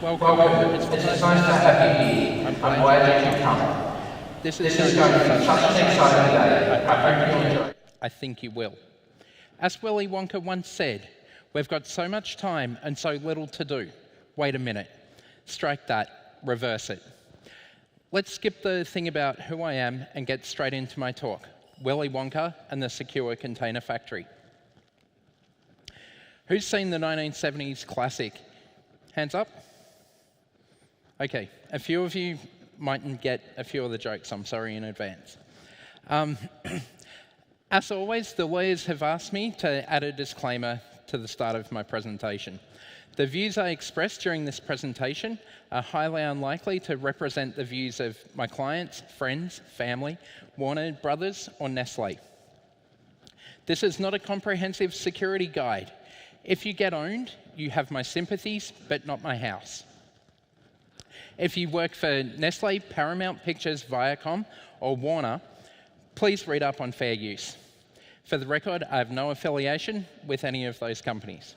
Welcome. It's nice to have you here. I'm glad you could come. This is going to be such an exciting day. I hope you enjoy it. I think you will. As Willy Wonka once said, we've got so much time and so little to do. Wait a minute. Strike that. Reverse it. Let's skip the thing about who I am and get straight into my talk. Willy Wonka and the Secure Container Factory. Who's seen the 1970s classic? Hands up. Okay, a few of you mightn't get a few of the jokes. I'm sorry in advance. As always, the lawyers have asked me to add a disclaimer to the start of my presentation. The views I express during this presentation are highly unlikely to represent the views of my clients, friends, family, Warner Brothers, or Nestle. This is not a comprehensive security guide. If you get owned, you have my sympathies, but not my house. If you work for Nestle, Paramount Pictures, Viacom, or Warner, please read up on fair use. For the record, I have no affiliation with any of those companies.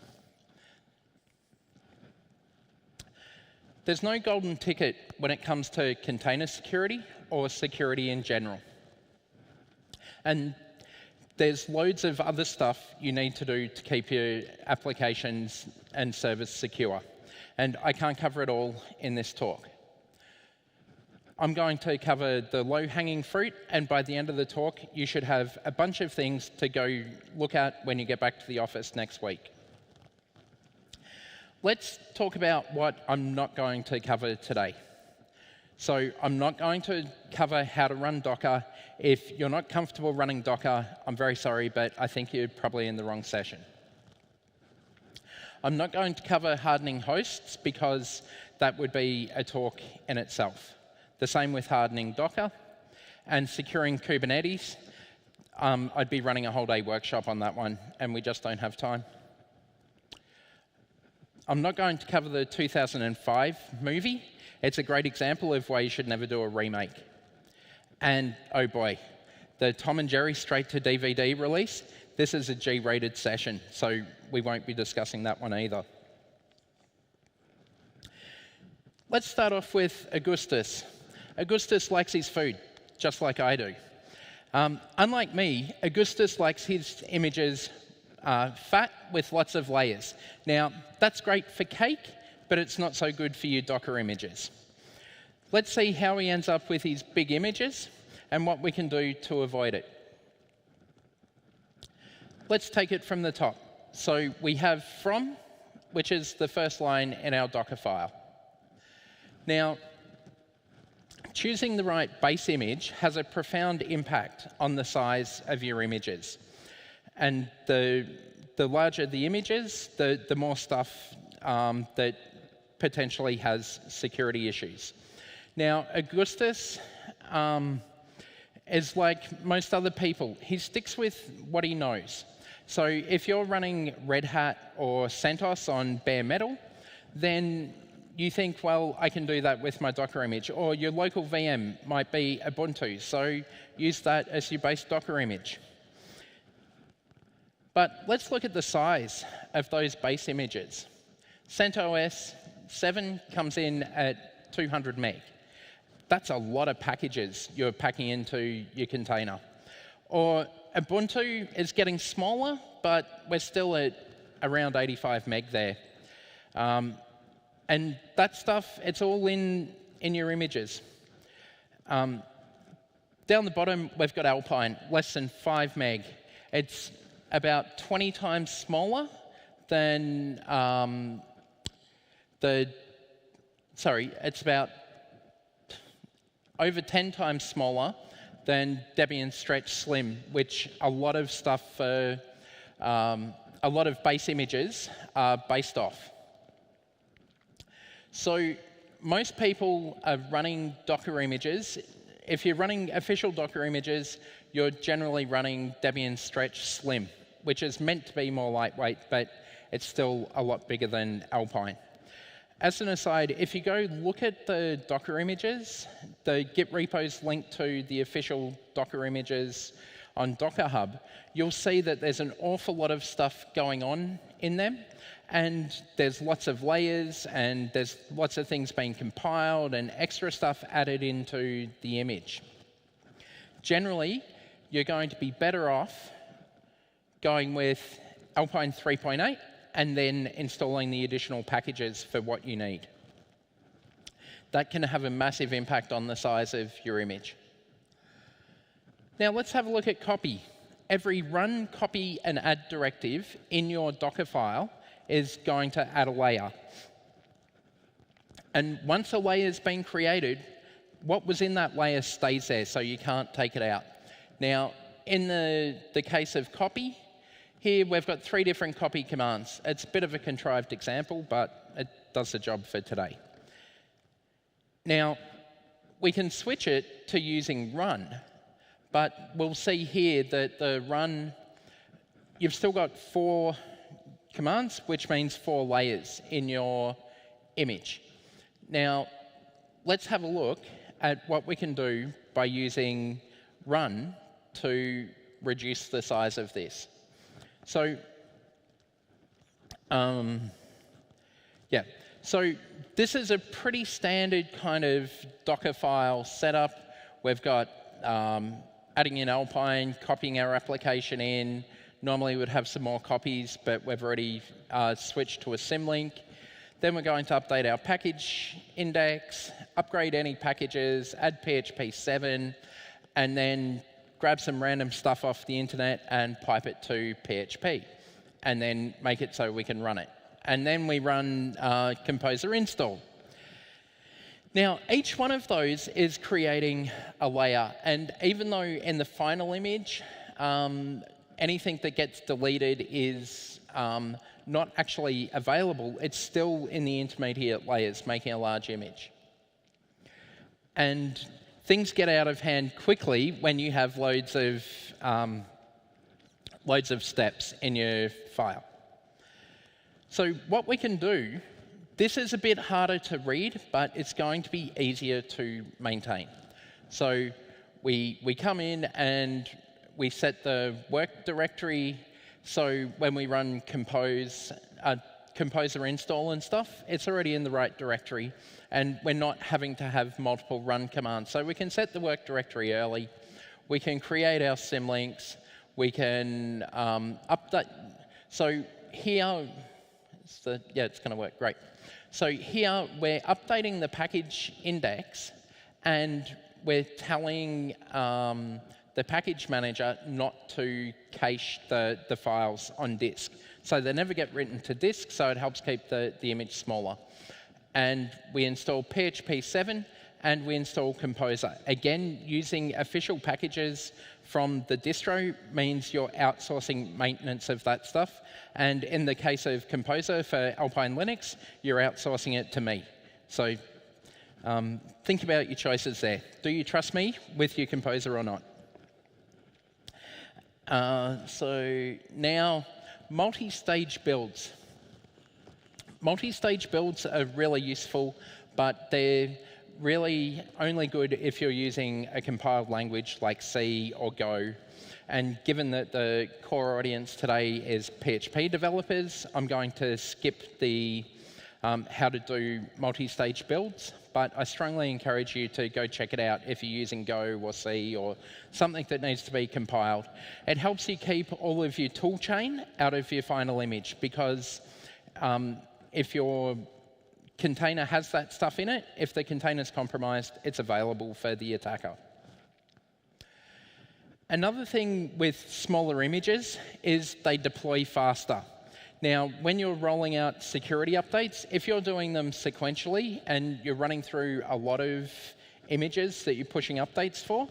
There's no golden ticket when it comes to container security or security in general. And there's loads of other stuff you need to do to keep your applications and service secure. And I can't cover it all in this talk. I'm going to cover the low-hanging fruit, and by the end of the talk, you should have a bunch of things to go look at when you get back to the office next week. Let's talk about what I'm not going to cover today. So I'm not going to cover how to run Docker. If you're not comfortable running Docker, I'm very sorry, but I think you're probably in the wrong session. I'm not going to cover hardening hosts because that would be a talk in itself. The same with hardening Docker and securing Kubernetes. I'd be running a whole day workshop on that one, and we just don't have time. I'm not going to cover the 2005 movie. It's a great example of why you should never do a remake. And, oh boy, the Tom and Jerry straight-to-DVD release, this is a G-rated session, so we won't be discussing that one either. Let's start off with Augustus. Augustus likes his food, just like I do. Unlike me, Augustus likes his images fat with lots of layers. Now, that's great for cake, but it's not so good for your Docker images. Let's see how he ends up with his big images and what we can do to avoid it. Let's take it from the top. So we have from, which is the first line in our Docker file. Now, choosing the right base image has a profound impact on the size of your images. And the larger the images, the more stuff that potentially has security issues. Now, Augustus is like most other people. He sticks with what he knows. So if you're running Red Hat or CentOS on bare metal, then you think, well, I can do that with my Docker image. Or your local VM might be Ubuntu, so use that as your base Docker image. But let's look at the size of those base images. CentOS 7 comes in at 200 meg. That's a lot of packages you're packing into your container. Or Ubuntu is getting smaller, but we're still at around 85 meg there. And that stuff, it's all in your images. Down the bottom, we've got Alpine, less than 5 meg. It's about 20 times smaller than it's about over 10 times smaller than Debian Stretch Slim, which a lot of stuff for a lot of base images are based off. So most people are running Docker images. If you're running official Docker images, you're generally running Debian Stretch Slim, which is meant to be more lightweight, but it's still a lot bigger than Alpine. As an aside, if you go look at the Docker images, the Git repos linked to the official Docker images on Docker Hub, you'll see that there's an awful lot of stuff going on in them. And there's lots of layers, and there's lots of things being compiled and extra stuff added into the image. Generally, you're going to be better off going with Alpine 3.8 and then installing the additional packages for what you need. That can have a massive impact on the size of your image. Now let's have a look at copy. Every run, copy, and add directive in your Docker file is going to add a layer. And once a layer has been created, what was in that layer stays there, so you can't take it out. Now, in the case of copy, here we've got 3 different copy commands. It's a bit of a contrived example, but it does the job for today. Now, we can switch it to using run, but we'll see here that the run, you've still got 4 commands, which means 4 layers in your image. Now, let's have a look at what we can do by using run to reduce the size of this. So, so this is a pretty standard kind of Docker file setup. We've got adding in Alpine, copying our application in. Normally we'd have some more copies, but we've already switched to a symlink. Then we're going to update our package index, upgrade any packages, add PHP 7, and then grab some random stuff off the internet and pipe it to PHP, and then make it so we can run it. And then we run Composer install. Now, each one of those is creating a layer, and even though in the final image, anything that gets deleted is not actually available, it's still in the intermediate layers, making a large image. And things get out of hand quickly when you have loads of steps in your file. So what we can do, this is a bit harder to read, but it's going to be easier to maintain. So we come in and we set the work directory, so when we run Composer install and stuff, it's already in the right directory, and we're not having to have multiple run commands. So we can set the work directory early, we can create our symlinks, we can update. So here, it's going to work great. So here we're updating the package index, and we're telling the package manager not to cache the files on disk. So they never get written to disk, so it helps keep the image smaller. And we install PHP 7, and we install Composer. Again, using official packages from the distro means you're outsourcing maintenance of that stuff. And in the case of Composer for Alpine Linux, you're outsourcing it to me. So think about your choices there. Do you trust me with your Composer or not? So now, multi-stage builds. Multi-stage builds are really useful, but they're really only good if you're using a compiled language like C or Go. And given that the core audience today is PHP developers, I'm going to skip the how to do multi-stage builds, but I strongly encourage you to go check it out if you're using Go or C or something that needs to be compiled. It helps you keep all of your tool chain out of your final image, because if your container has that stuff in it, if the container's compromised, it's available for the attacker. Another thing with smaller images is they deploy faster. Now, when you're rolling out security updates, if you're doing them sequentially and you're running through a lot of images that you're pushing updates for,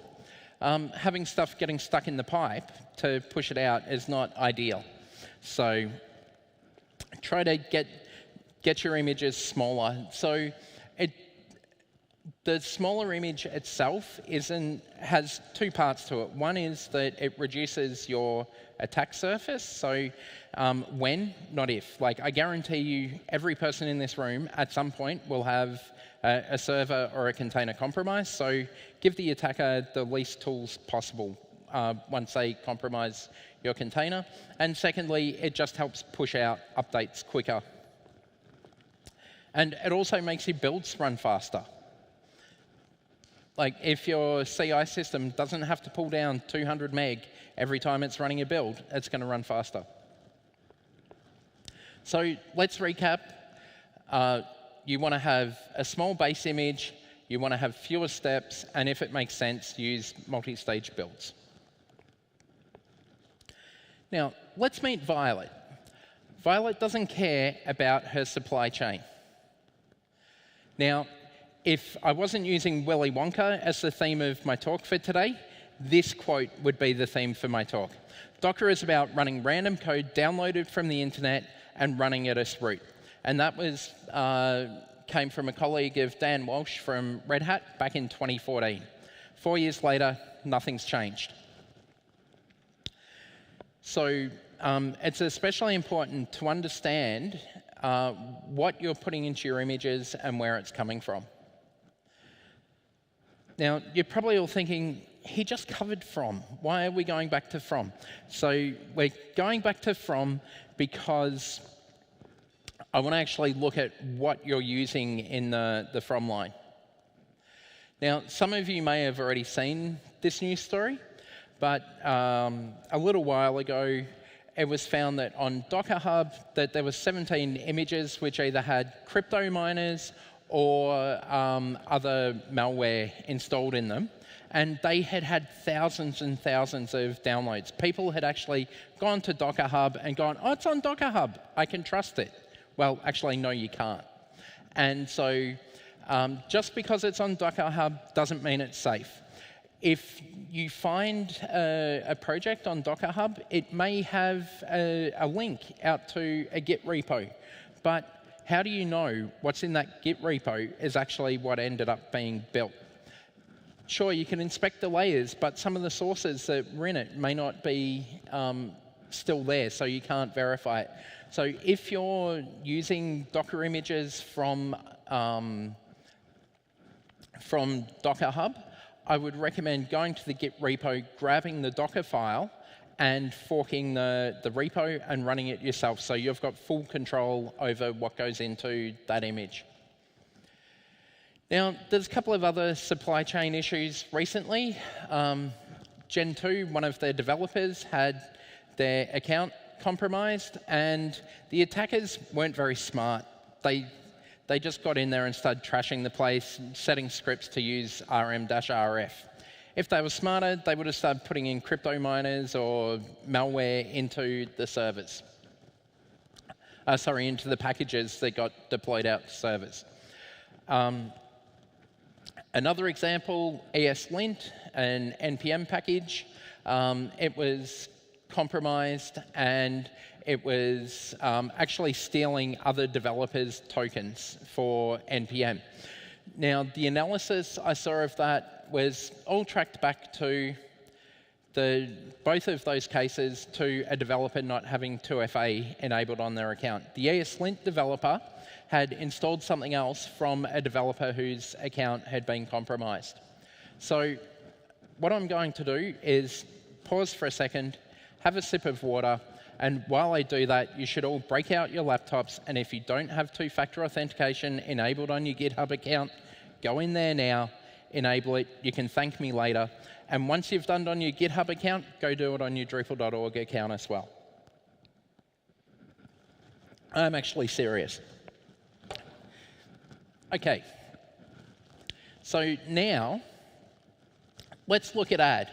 having stuff getting stuck in the pipe to push it out is not ideal. So try to get your images smaller. So the smaller image itself has 2 parts to it. One is that it reduces your attack surface. So when, not if. Like, I guarantee you, every person in this room at some point will have a server or a container compromise. So give the attacker the least tools possible once they compromise your container. And secondly, it just helps push out updates quicker. And it also makes your builds run faster. Like if your CI system doesn't have to pull down 200 meg every time it's running a build, it's going to run faster. So let's recap. You want to have a small base image, you want to have fewer steps, and if it makes sense, use multi-stage builds. Now, let's meet Violet. Violet doesn't care about her supply chain. Now, if I wasn't using Willy Wonka as the theme of my talk for today, this quote would be the theme for my talk. Docker is about running random code downloaded from the internet and running it as root. And that was came from a colleague of Dan Walsh from Red Hat back in 2014. 4 years later, nothing's changed. So it's especially important to understand what you're putting into your images and where it's coming from. Now, you're probably all thinking, he just covered from. Why are we going back to from? So we're going back to from because I want to actually look at what you're using in the from line. Now, some of you may have already seen this news story, but a little while ago, it was found that on Docker Hub that there were 17 images which either had crypto miners or other malware installed in them, and they had had thousands and thousands of downloads. People had actually gone to Docker Hub and gone, oh, it's on Docker Hub, I can trust it. Well, actually, no, you can't. And so just because it's on Docker Hub doesn't mean it's safe. If you find a project on Docker Hub, it may have a link out to a Git repo, but how do you know what's in that Git repo is actually what ended up being built? Sure, you can inspect the layers, but some of the sources that were in it may not be still there, so you can't verify it. So if you're using Docker images from Docker Hub, I would recommend going to the Git repo, grabbing the Docker file, and forking the repo and running it yourself. So you've got full control over what goes into that image. Now, there's a couple of other supply chain issues recently. Gen 2, one of their developers, had their account compromised, and the attackers weren't very smart. They just got in there and started trashing the place, setting scripts to use rm-rf. If they were smarter, they would have started putting in crypto miners or malware into the servers. Into the packages that got deployed out to servers. Another example, ESLint, an NPM package. It was compromised, and it was actually stealing other developers' tokens for NPM. Now, the analysis I saw of that was all tracked back to both of those cases to a developer not having 2FA enabled on their account. The ESLint developer had installed something else from a developer whose account had been compromised. So what I'm going to do is pause for a second, have a sip of water, and while I do that, you should all break out your laptops, and if you don't have two-factor authentication enabled on your GitHub account, go in there now, enable it. You can thank me later. And once you've done it on your GitHub account, go do it on your Drupal.org account as well. I'm actually serious. OK. So now, let's look at add.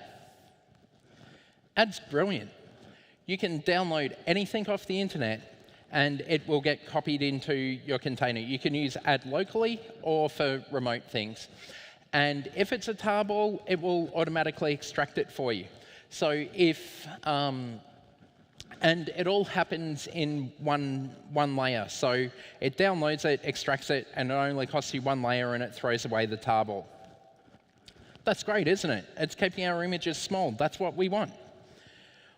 Add's brilliant. You can download anything off the internet, and it will get copied into your container. You can use add locally or for remote things. And if it's a tarball, it will automatically extract it for you. So if, and it all happens in one layer. So it downloads it, extracts it, and it only costs you one layer, and it throws away the tarball. That's great, isn't it? It's keeping our images small. That's what we want.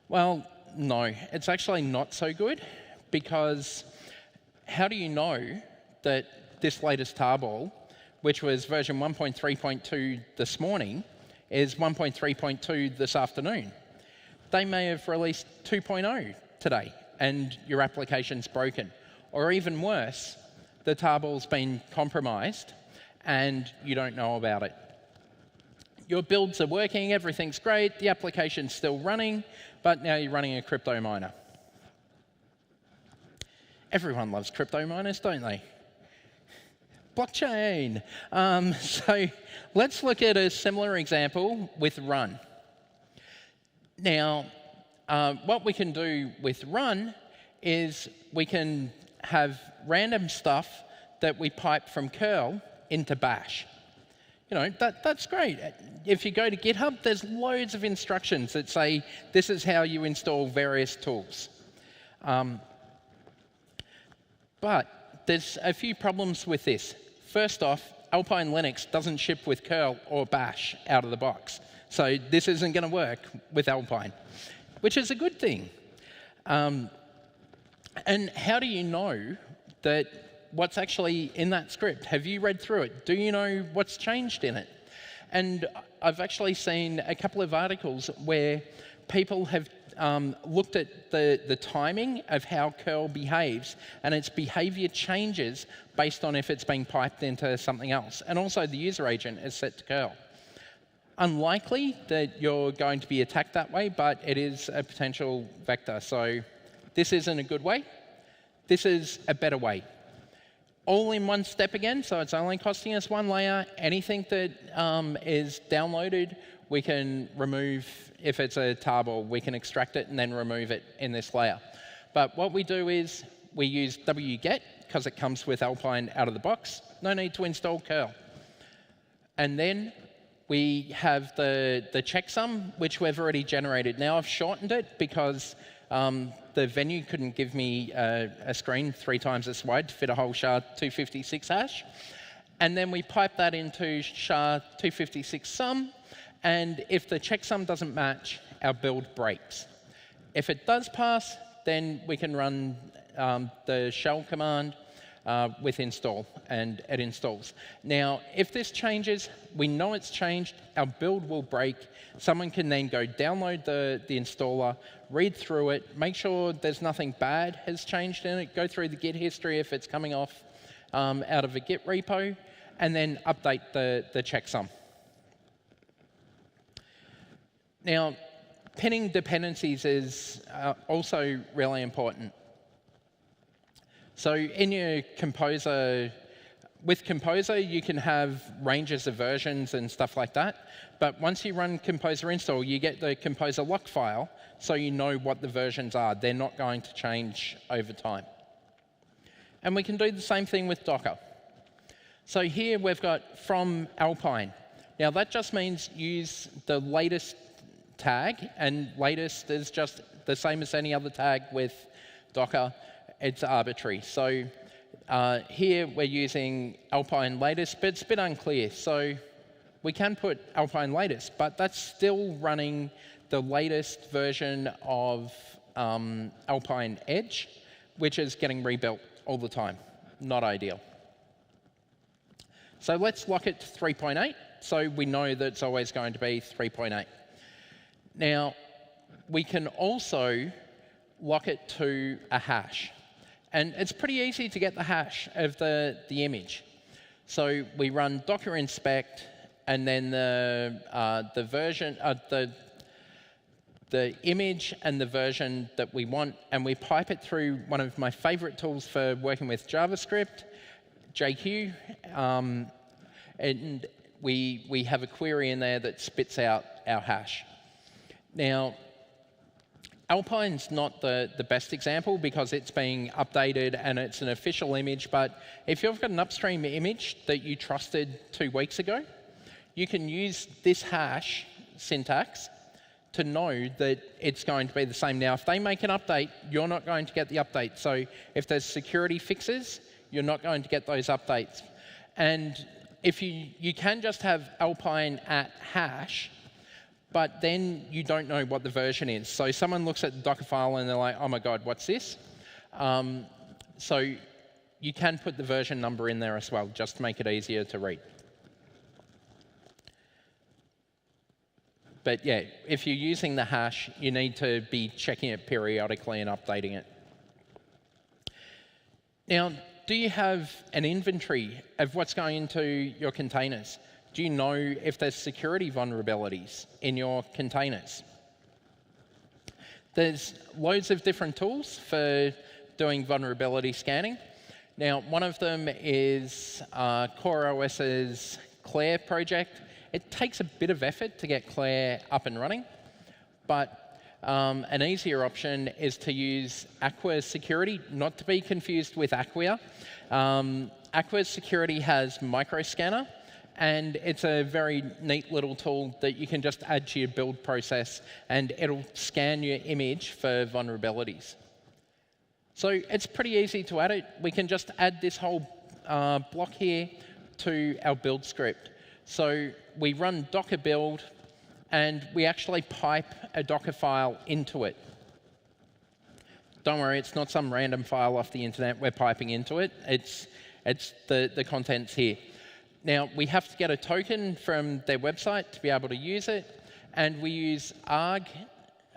Well, no, it's actually not so good, because how do you know that this latest tarball, which was version 1.3.2 this morning, is 1.3.2 this afternoon? They may have released 2.0 today, and your application's broken. Or even worse, the tarbal's been compromised, and you don't know about it. Your builds are working, everything's great, the application's still running, but now you're running a crypto miner. Everyone loves crypto miners, don't they? Blockchain. So let's look at a similar example with run. Now, what we can do with run is we can have random stuff that we pipe from curl into bash. You know, that's great. If you go to GitHub, there's loads of instructions that say this is how you install various tools. But there's a few problems with this. First off, Alpine Linux doesn't ship with curl or bash out of the box. So this isn't going to work with Alpine, which is a good thing. And how do you know that what's actually in that script? Have you read through it? Do you know what's changed in it? And I've actually seen a couple of articles where people have looked at the timing of how curl behaves, and its behavior changes based on if it's being piped into something else. And also the user agent is set to curl. Unlikely that you're going to be attacked that way, but it is a potential vector. So this isn't a good way. This is a better way. All in one step again, so it's only costing us one layer. Anything that is downloaded, we can remove. If it's a tarball, we can extract it and then remove it in this layer. But what we do is we use wget, because it comes with Alpine out of the box. No need to install curl. And then we have the checksum, which we've already generated. Now I've shortened it because the venue couldn't give me a screen 3 times this wide to fit a whole SHA-256 hash. And then we pipe that into SHA-256 sum. And if the checksum doesn't match, our build breaks. If it does pass, then we can run the shell command with install, and it installs. Now, if this changes, we know it's changed, our build will break. Someone can then go download the installer, read through it, make sure there's nothing bad has changed in it, go through the Git history if it's coming off out of a Git repo, and then update the checksum. Now, pinning dependencies is also really important. So in your Composer, with Composer, you can have ranges of versions and stuff like that. But once you run Composer install, you get the Composer lock file, so you know what the versions are. They're not going to change over time. And we can do the same thing with Docker. So here we've got from Alpine. Now that just means use the latest tag, and latest is just the same as any other tag with Docker. It's arbitrary. So here we're using Alpine latest, but it's a bit unclear. So we can put Alpine latest, but that's still running the latest version of Alpine Edge, which is getting rebuilt all the time. Not ideal. So let's lock it to 3.8, so we know that it's always going to be 3.8. Now, we can also lock it to a hash. And it's pretty easy to get the hash of the image. So we run docker inspect, and then the version, the image and the version that we want, and we pipe it through one of my favorite tools for working with JavaScript, JQ, and we have a query in there that spits out our hash. Now, Alpine's not the best example because it's being updated and it's an official image, but if you've got an upstream image that you trusted 2 weeks ago, you can use this hash syntax to know that it's going to be the same. Now, if they make an update, you're not going to get the update. So if there's security fixes, you're not going to get those updates. And if you can just have Alpine at hash, but then you don't know what the version is. So someone looks at the Docker file and they're like, oh my God, what's this? So you can put the version number in there as well, just to make it easier to read. But yeah, if you're using the hash, you need to be checking it periodically and updating it. Now, do you have an inventory of what's going into your containers? Do you know if there's security vulnerabilities in your containers? There's loads of different tools for doing vulnerability scanning. Now, one of them is CoreOS's Claire project. It takes a bit of effort to get Claire up and running, but an easier option is to use Aqua Security, not to be confused with Acquia. Aqua Security has Microscanner, and it's a very neat little tool that you can just add to your build process, and it'll scan your image for vulnerabilities. So it's pretty easy to add it. We can just add this whole block here to our build script. So we run docker build, and we actually pipe a Docker file into it. Don't worry, it's not some random file off the internet we're piping into it. It's the contents here. Now, we have to get a token from their website to be able to use it, and we use arg,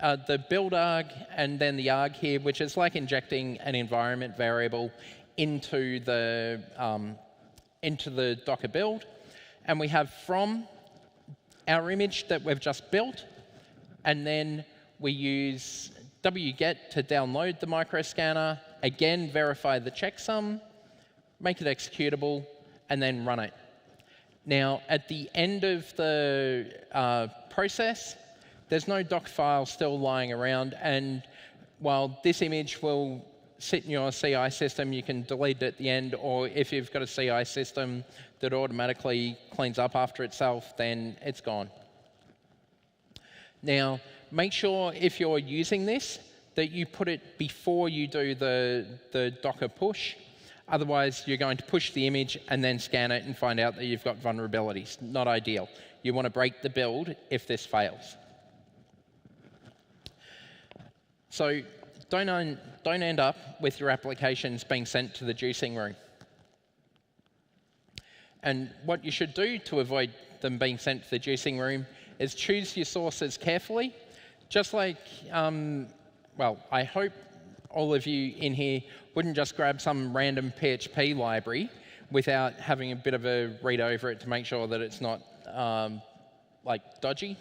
the build arg, and then the arg here, which is like injecting an environment variable into the Docker build. And we have from our image that we've just built, and then we use wget to download the microscanner, again verify the checksum, make it executable, and then run it. Now, at the end of the process, there's no doc file still lying around, and while this image will sit in your CI system, you can delete it at the end, or if you've got a CI system that automatically cleans up after itself, then it's gone. Now, make sure if you're using this that you put it before you do the Docker push. Otherwise, you're going to push the image and then scan it and find out that you've got vulnerabilities. Not ideal. You want to break the build if this fails. So don't end up with your applications being sent to the juicing room. And what you should do to avoid them being sent to the juicing room is choose your sources carefully. Just like, well, I hope all of you in here wouldn't just grab some random PHP library without having a bit of a read over it to make sure that it's not like dodgy.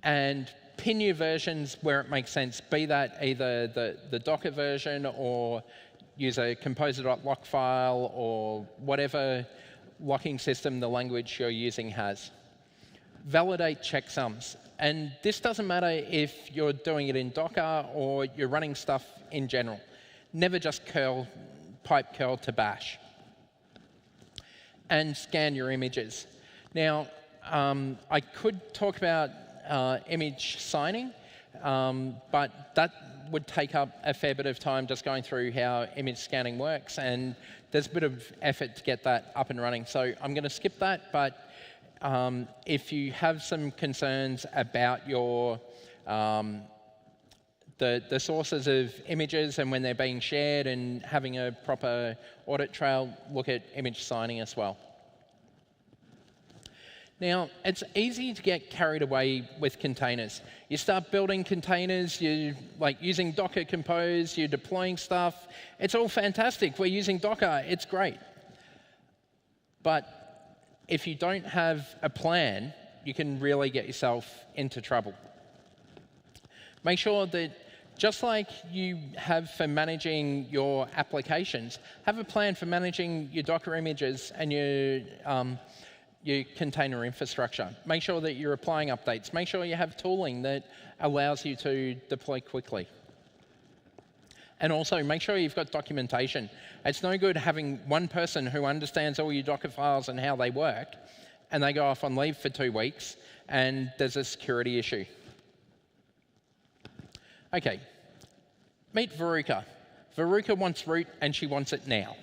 And pin your versions where it makes sense, be that either the Docker version or use a composer.lock file or whatever locking system the language you're using has. Validate checksums. And this doesn't matter if you're doing it in Docker or you're running stuff in general. Never just pipe curl to bash. And scan your images. Now, I could talk about image signing, but that would take up a fair bit of time just going through how image scanning works, and there's a bit of effort to get that up and running. So I'm going to skip that, but if you have some concerns about your the sources of images and when they're being shared and having a proper audit trail, look at image signing as well. Now, it's easy to get carried away with containers. You start building containers, you're like using Docker Compose, you're deploying stuff. It's all fantastic. We're using Docker. It's great. But if you don't have a plan, you can really get yourself into trouble. Make sure that just like you have for managing your applications, have a plan for managing your Docker images and your container infrastructure. Make sure that you're applying updates. Make sure you have tooling that allows you to deploy quickly. And also, make sure you've got documentation. It's no good having one person who understands all your Docker files and how they work, and they go off on leave for 2 weeks, and there's a security issue. OK, meet Veruca. Veruca wants root, and she wants it now.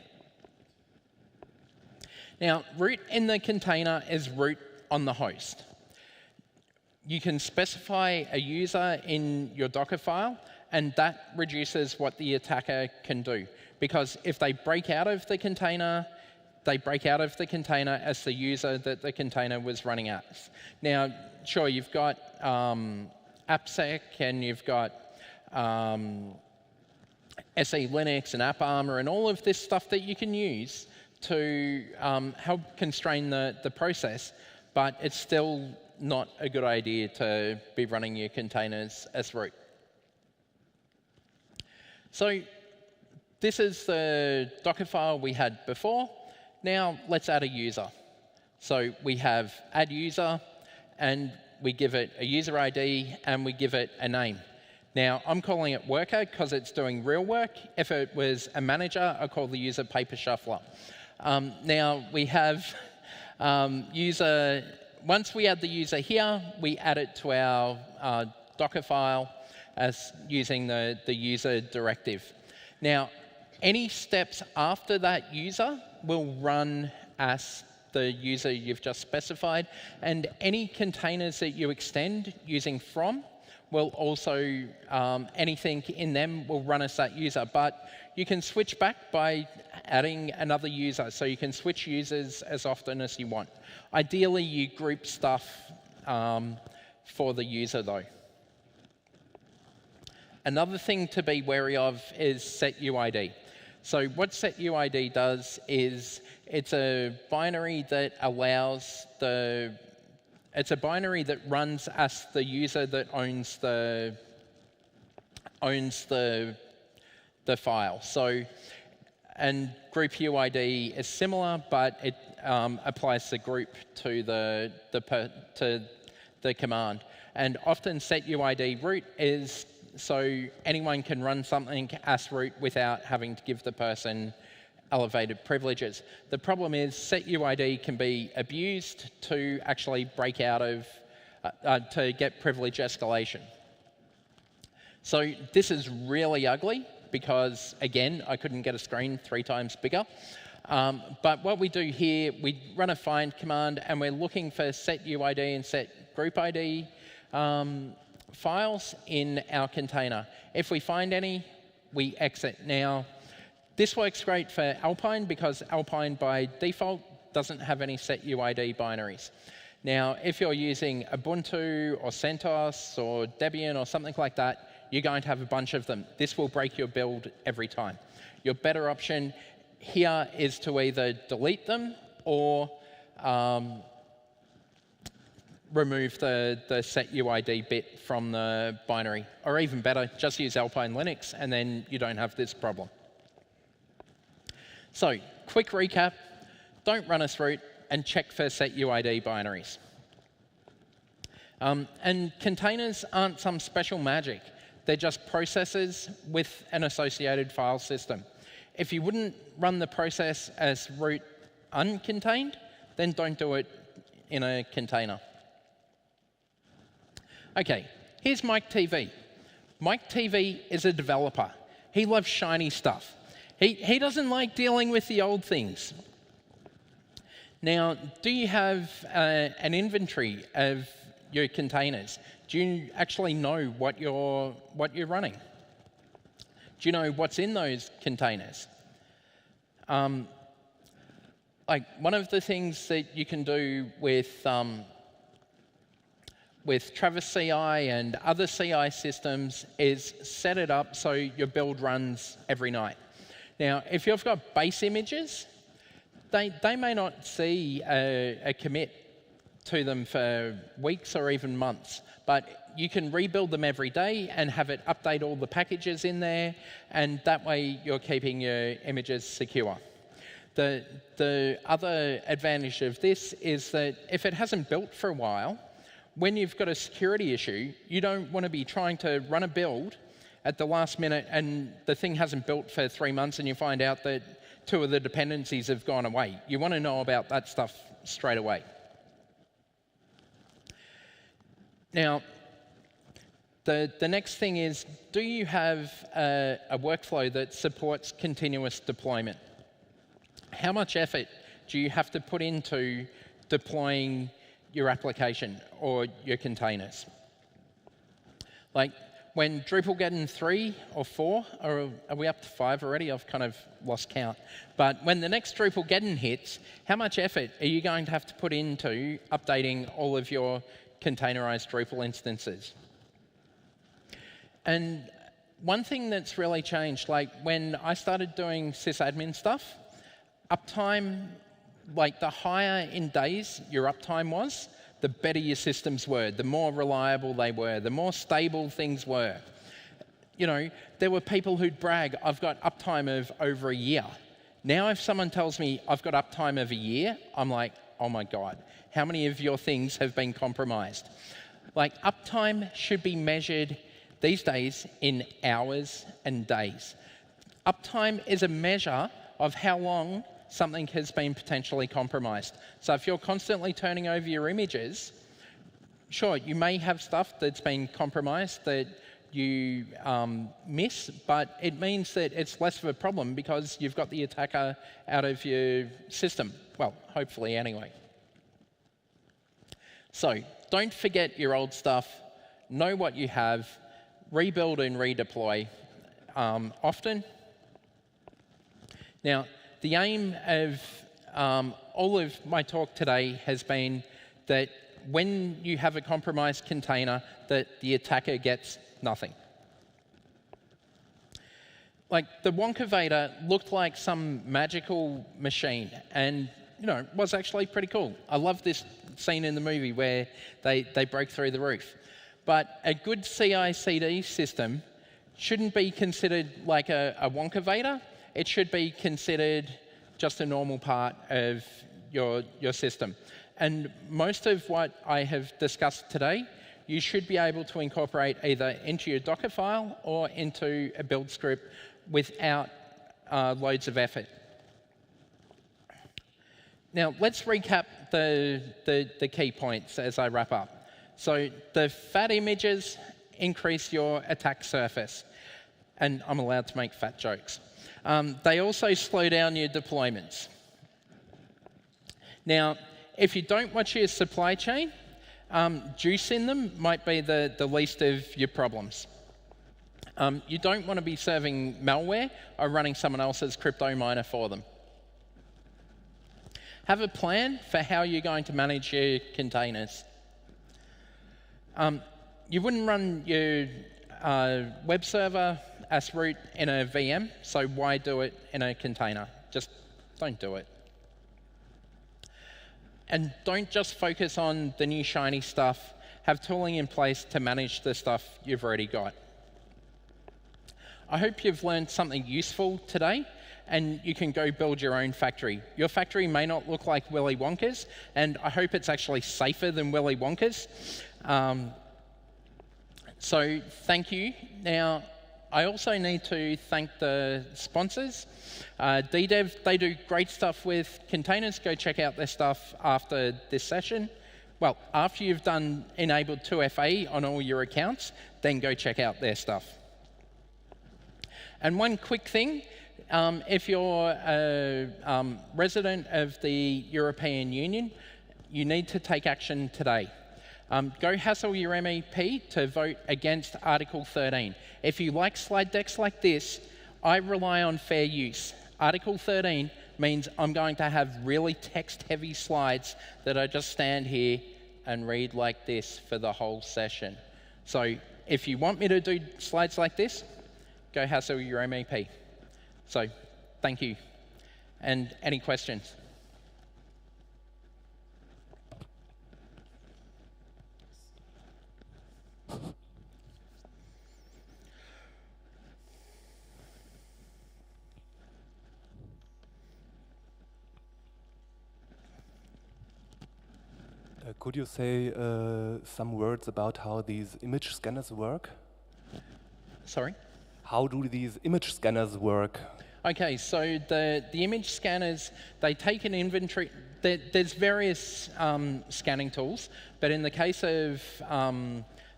Now, root in the container is root on the host. You can specify a user in your Docker file, and that reduces what the attacker can do. Because if they break out of the container, they break out of the container as the user that the container was running as. Now, sure, you've got AppSec and you've got SE Linux and AppArmor and all of this stuff that you can use to help constrain the process, but it's still not a good idea to be running your containers as root. So this is the Docker file we had before. Now let's add a user. So we have add user, and we give it a user ID, and we give it a name. Now, I'm calling it worker because it's doing real work. If it was a manager, I'd call the user paper shuffler. Now, we have user. Once we add the user here, we add it to our Docker file as using the user directive. Now, any steps after that user will run as the user you've just specified, and any containers that you extend using from will also, anything in them will run as that user. But you can switch back by adding another user. So you can switch users as often as you want. Ideally, you group stuff for the user, though. Another thing to be wary of is setuid. So what setuid does is it's a binary that allows it's a binary that runs as the user that owns the file. So, and group UID is similar, but it applies the group to the command. And often setuid root is so anyone can run something as root without having to give the person elevated privileges. The problem is setuid can be abused to actually break out of, to get privilege escalation. So this is really ugly because, again, I couldn't get a screen 3 times bigger. But what we do here, we run a find command and we're looking for setuid and setGroupID files in our container. If we find any, we exit. Now, this works great for Alpine because Alpine by default doesn't have any setuid binaries. Now, if you're using Ubuntu or CentOS or Debian or something like that, you're going to have a bunch of them. This will break your build every time. Your better option here is to either delete them or remove the setuid bit from the binary. Or even better, just use Alpine Linux and then you don't have this problem. So, quick recap, don't run as root and check for setuid binaries. And containers aren't some special magic. They're just processes with an associated file system. If you wouldn't run the process as root uncontained, then don't do it in a container. Okay, here's Mike TV. Mike TV is a developer. He loves shiny stuff. He doesn't like dealing with the old things. Now, do you have an inventory of your containers? Do you actually know what you're running? Do you know what's in those containers? Like one of the things that you can do with Travis CI and other CI systems is set it up so your build runs every night. Now, if you've got base images, they may not see a commit to them for weeks or even months, but you can rebuild them every day and have it update all the packages in there, and that way you're keeping your images secure. The other advantage of this is that if it hasn't built for a while, when you've got a security issue, you don't want to be trying to run a build at the last minute and the thing hasn't built for 3 months and you find out that 2 of the dependencies have gone away. You want to know about that stuff straight away. Now, the next thing is, do you have a workflow that supports continuous deployment? How much effort do you have to put into deploying your application or your containers? Like, when Drupal 3 or 4, or are we up to 5 already? I've kind of lost count. But when the next Drupal hits, how much effort are you going to have to put into updating all of your containerized Drupal instances? And one thing that's really changed, like when I started doing sysadmin stuff, uptime, like the higher in days your uptime was, the better your systems were, the more reliable they were, the more stable things were. You know, there were people who'd brag, I've got uptime of over a year. Now if someone tells me I've got uptime of a year, I'm like, oh my God, how many of your things have been compromised? Like uptime should be measured these days in hours and days. Uptime is a measure of how long something has been potentially compromised. So if you're constantly turning over your images, sure, you may have stuff that's been compromised that you miss, but it means that it's less of a problem because you've got the attacker out of your system. Well, hopefully anyway. So don't forget your old stuff. Know what you have. Rebuild and redeploy often. Now, the aim of all of my talk today has been that when you have a compromised container, that the attacker gets nothing. Like the Wonka Vader looked like some magical machine, and was actually pretty cool. I love this scene in the movie where they broke through the roof. But a good CI/CD system shouldn't be considered like a Wonka Vader. It should be considered just a normal part of your system. And most of what I have discussed today, you should be able to incorporate either into your Docker file or into a build script without loads of effort. Now, let's recap the key points as I wrap up. So the fat images increase your attack surface. And I'm allowed to make fat jokes. They also slow down your deployments. Now, if you don't watch your supply chain, juicing them might be the least of your problems. You don't want to be serving malware or running someone else's crypto miner for them. Have a plan for how you're going to manage your containers. You wouldn't run your web server as root in a VM, so why do it in a container? Just don't do it. And don't just focus on the new shiny stuff. Have tooling in place to manage the stuff you've already got. I hope you've learned something useful today, and you can go build your own factory. Your factory may not look like Willy Wonka's, and I hope it's actually safer than Willy Wonka's. So thank you. Now, I also need to thank the sponsors. DDev, they do great stuff with containers. Go check out their stuff after this session. Well, after you've enabled 2FA on all your accounts, then go check out their stuff. And one quick thing, if you're a resident of the European Union, you need to take action today. Go hassle your MEP to vote against Article 13. If you like slide decks like this, I rely on fair use. Article 13 means I'm going to have really text-heavy slides that I just stand here and read like this for the whole session. So if you want me to do slides like this, go hassle your MEP. So thank you. And any questions? Could you say some words about how these image scanners work? Sorry? How do these image scanners work? Okay, so the image scanners, they take an inventory. There's various scanning tools, but in the case of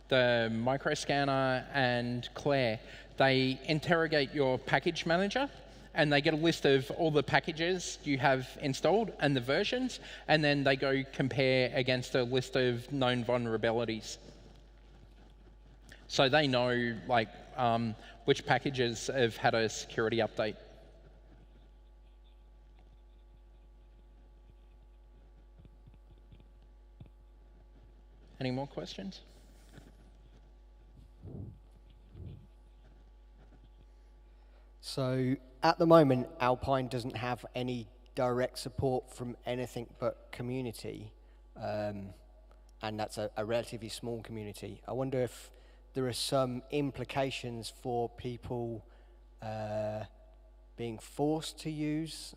the microscanner and Claire, they interrogate your package manager, and they get a list of all the packages you have installed and the versions, and then they go compare against a list of known vulnerabilities. So they know like which packages have had a security update. Any more questions? So at the moment, Alpine doesn't have any direct support from anything but community, and that's a relatively small community. I wonder if there are some implications for people being forced to use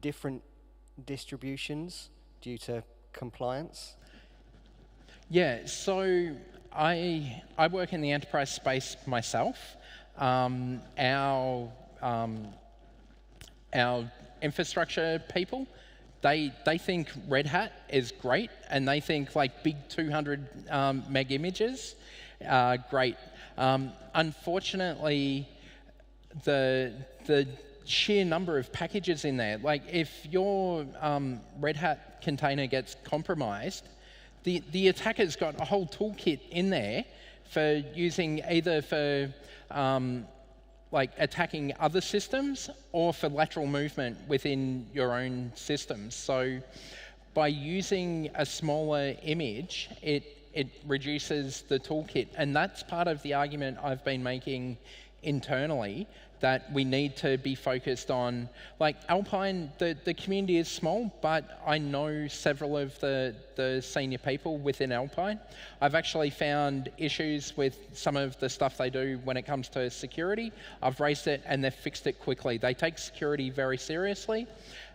different distributions due to compliance. Yeah, so I work in the enterprise space myself. Our infrastructure people, they think Red Hat is great, and they think like big 200 meg images are great. Unfortunately, the sheer number of packages in there, like if your Red Hat container gets compromised, the attacker's got a whole toolkit in there for using either for like attacking other systems or for lateral movement within your own systems. So by using a smaller image, it reduces the toolkit. And that's part of the argument I've been making internally, that we need to be focused on, like Alpine, the community is small, but I know several of the senior people within Alpine. I've actually found issues with some of the stuff they do when it comes to security. I've raised it and they've fixed it quickly. They take security very seriously.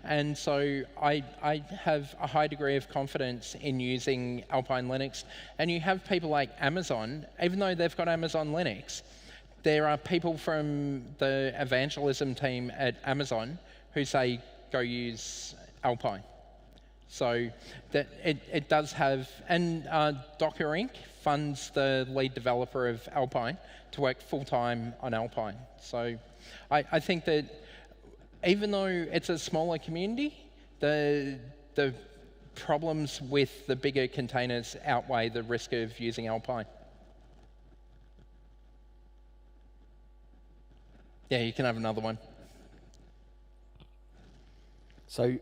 And so I have a high degree of confidence in using Alpine Linux. And you have people like Amazon, even though they've got Amazon Linux, there are people from the evangelism team at Amazon who say, go use Alpine. So that it does have, and Docker Inc. funds the lead developer of Alpine to work full-time on Alpine. So I think that even though it's a smaller community, the problems with the bigger containers outweigh the risk of using Alpine. Yeah, you can have another one. So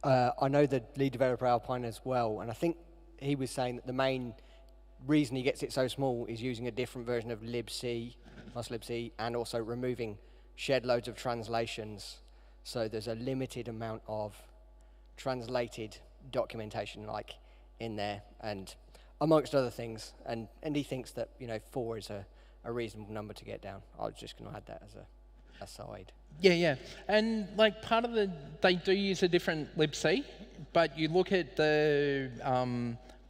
I know the lead developer Alpine as well, and I think he was saying that the main reason he gets it so small is using a different version of libc, libc, and also removing shed loads of translations. So there's a limited amount of translated documentation like in there, and amongst other things. And he thinks that 4 is a reasonable number to get down. I was just going to add that as a aside. Yeah, and like part of they do use a different libc, but you look at the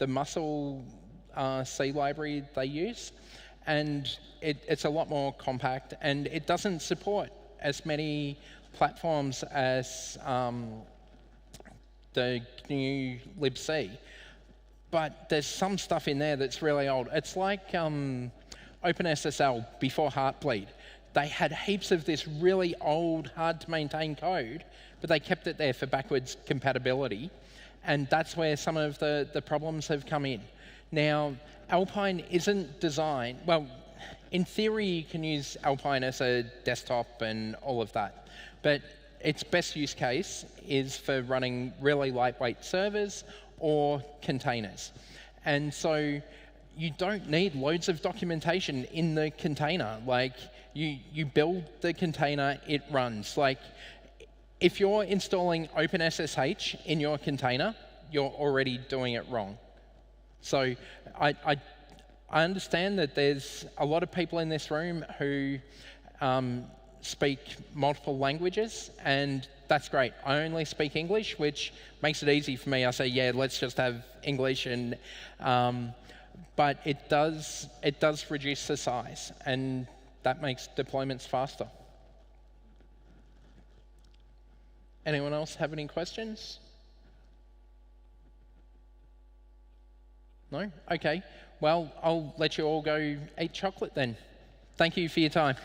muscle C library they use, and it's a lot more compact, and it doesn't support as many platforms as the new libc. But there's some stuff in there that's really old. It's like OpenSSL before Heartbleed. They had heaps of this really old, hard-to-maintain code, but they kept it there for backwards compatibility, and that's where some of the problems have come in. Now, Alpine isn't designed, well, in theory you can use Alpine as a desktop and all of that, but its best use case is for running really lightweight servers or containers. And so you don't need loads of documentation in the container. Like, you build the container, it runs. Like, if you're installing OpenSSH in your container, you're already doing it wrong. So I understand that there's a lot of people in this room who speak multiple languages, and that's great. I only speak English, which makes it easy for me. I say, yeah, let's just have English, and but it does reduce the size, and that makes deployments faster. Anyone else have any questions? No? Okay. Well, I'll let you all go eat chocolate then. Thank you for your time.